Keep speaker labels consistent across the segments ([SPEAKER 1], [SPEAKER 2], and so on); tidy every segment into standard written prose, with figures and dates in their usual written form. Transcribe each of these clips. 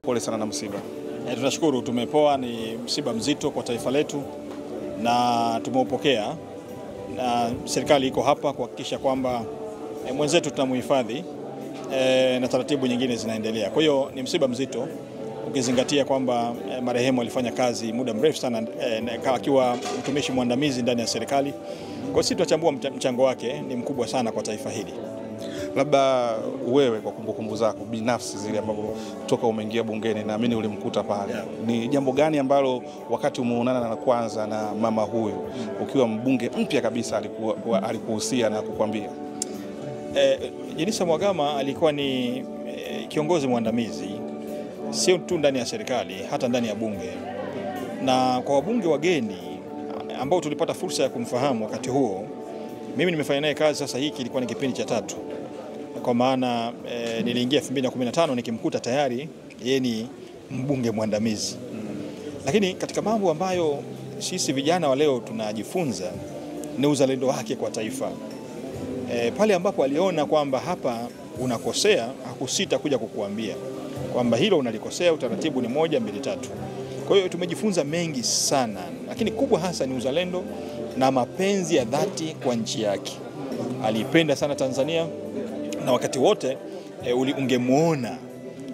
[SPEAKER 1] pole sana na msiba.
[SPEAKER 2] Tunashukuru, tumepoa. Ni msiba mzito kwa taifa letu na tumeupokea, na serikali iko hapa kuhakikisha kwamba mwenzetu tunamhifadhi na taratibu nyingine zinaendelea. Kwa hiyo ni msiba mzito ukizingatia kwamba marehemu alifanya kazi muda mrefu sana akiwa mtumishi mwandamizi ndani ya serikali. Kwa sisi tunachambua mchango wake ni mkubwa sana kwa taifa hili.
[SPEAKER 1] Labda wewe kwa kumbukumbu zako binafsi zile ambapo toka umeingia bungeni, naamini ulimkuta pale, ni jambo gani ambalo wakati umeonana na kwanza na mama huyu ukiwa mbunge mpya kabisa alikuhusia na kukwambia?
[SPEAKER 2] Jenista Mhagama alikuwa ni kiongozi mwandamizi, sio tu ndani ya serikali, hata ndani ya bunge. Na kwa wabunge wageni ambao tulipata fursa ya kumfahamu wakati huo, mimi nimefanya naye kazi sasa, hiki kilikuwa ni kipindi cha 3. Kwa maana niliingia 2015 nikimkuta tayari yeye ni mbunge mwandamizi. Lakini katika mambo ambayo sisi vijana wa leo tunajifunza ni uzalendo wake kwa taifa. Pale ambapo aliona kwamba hapa unakosea, hakusita kuja kukuambia kwamba hilo unalikosea, utaratibu ni 1, 2, 3. Kwa hiyo tumejifunza mengi sana, lakini kubwa hasa ni uzalendo na mapenzi ya dhati kwa nchi yake. Alipenda sana Tanzania na wakati wote ungemuona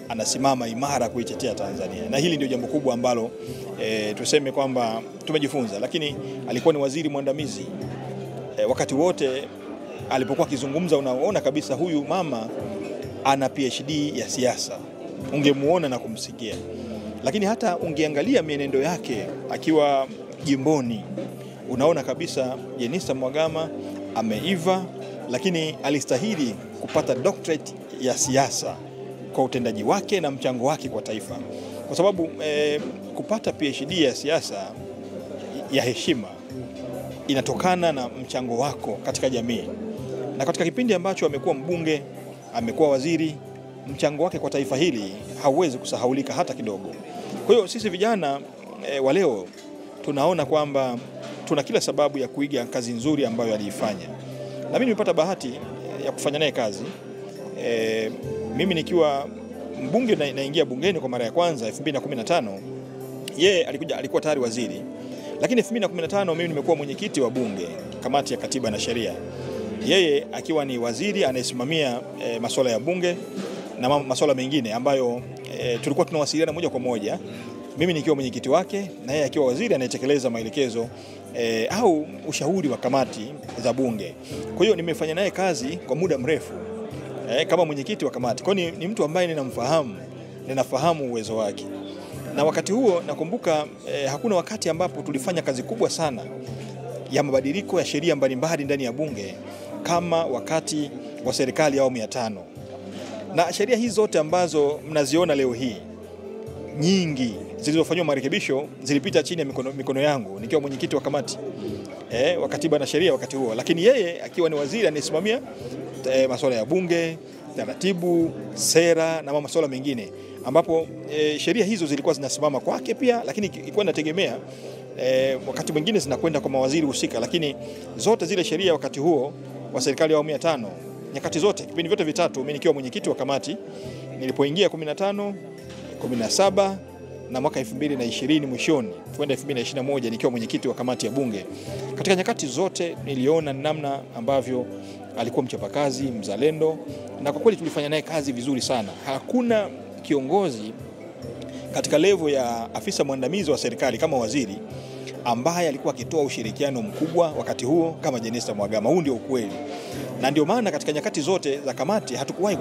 [SPEAKER 2] anasimama imara kuitetea Tanzania, na hili ndio jambo kubwa ambalo tuseme kwamba tumejifunza. Lakini alikuwa ni waziri mwandamizi, wakati wote alipokuwa akizungumza unaona kabisa huyu mama ana PhD ya siasa, ungemuona na kumsikia. Lakini hata ungeangalia mienendo yake akiwa jimboni, unaona kabisa Jenista Mhagama ameiva, lakini alistahili kupata doctorate ya siasa kwa utendaji wake na mchango wake kwa taifa. Kwa sababu kupata PhD ya siasa ya heshima inatokana na mchango wako katika jamii. Na katika kipindi ambacho amekuwa mbunge, amekuwa waziri, mchango wake kwa taifa hili hauwezi kusahaulika hata kidogo. Kwa hiyo sisi vijana wa leo tunaona kwamba tuna kila sababu ya kuiga kazi nzuri ambayo aliifanya. Na mimi nimepata bahati ya kufanya naye kazi. Mimi nikiwa mbunge naingia bungeni kwa mara ya kwanza 2015, yeye alikuwa tayari waziri. Lakini 2015 mimi nimekuwa mwenyekiti wa bunge, kamati ya katiba na sheria. Yeye akiwa ni waziri anayesimamia masuala ya bunge na masuala mengine ambayo tulikuwa tunawasiliana moja kwa moja. Mimi nikiwa mwenyekiti wake na yeye akiwa waziri anayetekeleza maelekezo au ushauri wa kamati za bunge. Kwa hiyo nimefanya naye kazi kwa muda mrefu kama mwenyekiti wa kamati. Kwa hiyo ni mtu ambaye ninafahamu uwezo wake. Na wakati huo nakumbuka hakuna wakati ambapo tulifanya kazi kubwa sana ya mabadiliko ya sheria mbalimbali ndani ya bunge kama wakati wa serikali ya awamu ya 5. Na sheria hizi zote ambazo mnaziona leo hii, nyingi zilizofanywa marekebisho zilipita chini ya mikono yangu nikiwa mwenyekiti wa kamati wa katiba na sheria wakati huo. Lakini yeye akiwa ni waziri anayesimamia masuala ya bunge, taratibu, sera na masuala mengine, ambapo sheria hizo zilikuwa zinasimama kwake pia, lakini ilikuwa inategemea wakati mwingine zinakwenda kwa mawaziri husika. Lakini zote zile sheria wakati huo wa serikali ya awamu ya 5, nyakati zote, kipindi vyote vitatu, mimi nikiwa mwenyekiti wa kamati, nilipoingia 15, 17 na mwaka 2020 mwishoni kwenda 2021 nikiwa mwenyekiti wa kamati ya bunge. Katika nyakati zote niliona namna ambavyo alikuwa mchapakazi, mzalendo, na kwa kweli tulifanya naye kazi vizuri sana. Hakuna kiongozi katika level ya afisa mwandamizi wa serikali kama waziri ambaye alikuwa akitoa ushirikiano mkubwa wakati huo kama Jenista Mhagama. Huu ndio ukweli. Na ndio maana katika nyakati zote za kamati hatukuwahi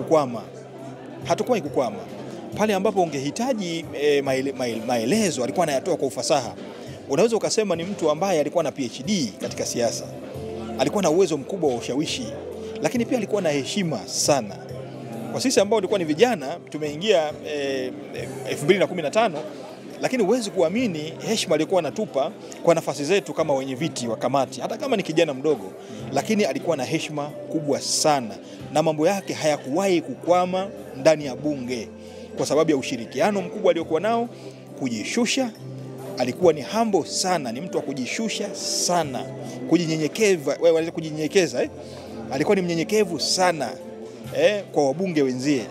[SPEAKER 2] kukwama. Pale ambapo ungehitaji maelezo alikuwa anayatoa kwa ufasaha. Unaweza ukasema ni mtu ambaye alikuwa na PhD katika siasa. Alikuwa na uwezo mkubwa wa ushawishi, lakini pia alikuwa na heshima sana. Kwa sisi ambao tulikuwa ni vijana, tumeingia 2015, lakini huwezi kuamini heshima alikuwa anatupa kwa nafasi zetu kama wenye viti wa kamati. Hata kama ni kijana mdogo, lakini alikuwa na heshima kubwa sana, na mambo yake hayakuwahi kukwama ndani ya bunge kwa sababu ya ushirikiano mkubwa aliokuwa nao, kujishusha. Alikuwa ni humble sana, ni mtu wa kujishusha sana, kujinyenyekeza. Alikuwa ni mnyenyekevu sana kwa wabunge wenzie.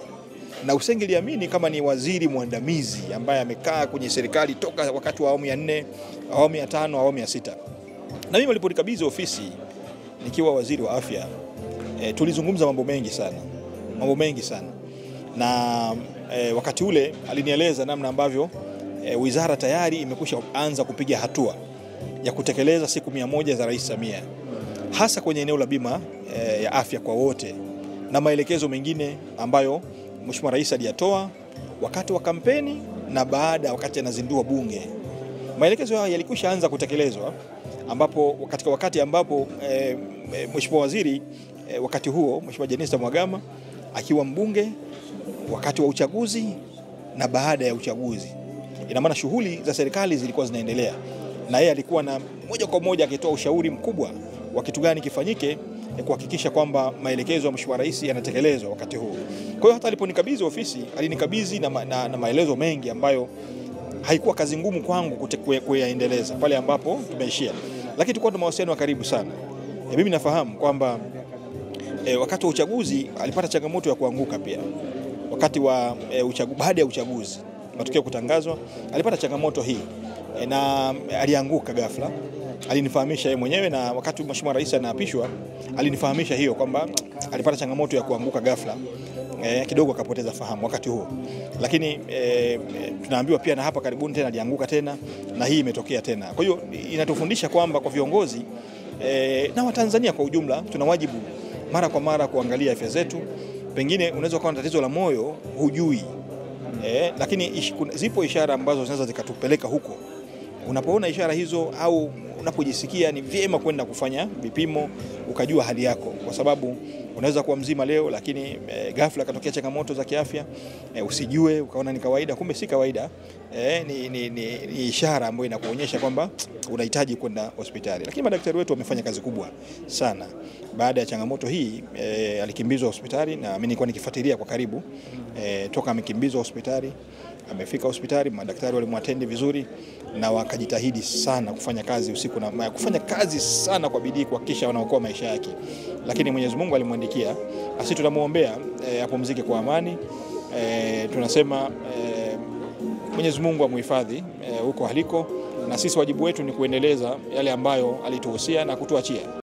[SPEAKER 2] na usingeliamini kama ni waziri mwandamizi ambaye amekaa kwenye serikali toka wakati wa awamu ya 4, awamu ya 5, awamu ya 6. Na mimi niliponikabidhi ofisi nikiwa waziri wa afya, tulizungumza mambo mengi sana. Na wakati ule alinieleza namna ambavyo wizara tayari imekwisha anza kupiga hatua ya kutekeleza siku 100 za Rais Samia, hasa kwenye eneo la bima ya afya kwa wote, na maelekezo mengine ambayo Mheshimiwa Rais aliyatoa wakati wa kampeni na wakati anazindua bunge. Maelekezo haya yalikwisha anza kutekelezwa, ambapo katika wakati ambapo Mheshimiwa Waziri wakati huo Mheshimiwa Jenista Mhagama akiwa mbunge, wakati wa uchaguzi na baada ya uchaguzi. Ina maana shughuli za serikali zilikuwa zinaendelea, na yeye alikuwa na moja kwa moja akitoa ushauri mkubwa wa kitu gani kifanyike kuhakikisha kwamba maelekezo ya Mheshimiwa Rais yanatekelezwa wakati huo. Kwa hiyo hata aliponikabidhi ofisi, alinikabidhi na maelezo mengi ambayo haikuwa kazi ngumu kwangu kuyaendeleza pale ambapo tumeishia. Lakini tulikuwa na mawasiliano ya karibu sana. Mimi nafahamu kwamba wakati wa uchaguzi alipata changamoto ya kuanguka pia. Wakati wa baada ya uchaguzi, matokeo kutangazwa, alipata changamoto hii na alianguka ghafla. Alinifahamisha yeye mwenyewe, na wakati Mheshimiwa Rais anaapishwa alinifahamisha hiyo kwamba alipata changamoto ya kuanguka ghafla, kidogo akapoteza fahamu wakati huo. Lakini tunaambiwa pia na hapa karibuni tena alianguka tena, na hii imetokea tena. Kwa hiyo inatufundisha kwamba kwa viongozi na Watanzania kwa ujumla tuna wajibu mara kwa mara kuangalia afya zetu. Pengine unaweza kuwa na tatizo la moyo hujui, lakini zipo ishara ambazo zinaweza zikatupeleka huko. Unapoona ishara hizo au unapojisikia, ni vyema kwenda kufanya vipimo ukajua hali yako, kwa sababu unaweza kuwa mzima leo lakini ghafla katokea changamoto za kiafya, usijue ukaona ni kawaida, kumbe si kawaida. Ni ishara ambayo inakuonyesha kwamba unahitaji kwenda hospitali. Lakini madaktari wetu wamefanya kazi kubwa sana. Baada ya changamoto hii alikimbizwa hospitali, na mimi nilikuwa nikifuatilia kwa karibu toka amekimbizwa hospitali, amefika hospitali, madaktari walimwatendi vizuri na wakajitahidi sana kufanya kazi usiku na kufanya kazi sana kwa bidii kuhakikisha wanaokoa maisha yake. Lakini Mwenyezi Mungu alimwandikia, sisi tunamuombea apumzike kwa amani. Tunasema Mwenyezi Mungu amuhifadhi huko aliko, na sisi wajibu wetu ni kuendeleza yale ambayo alituhusia na kutuachia.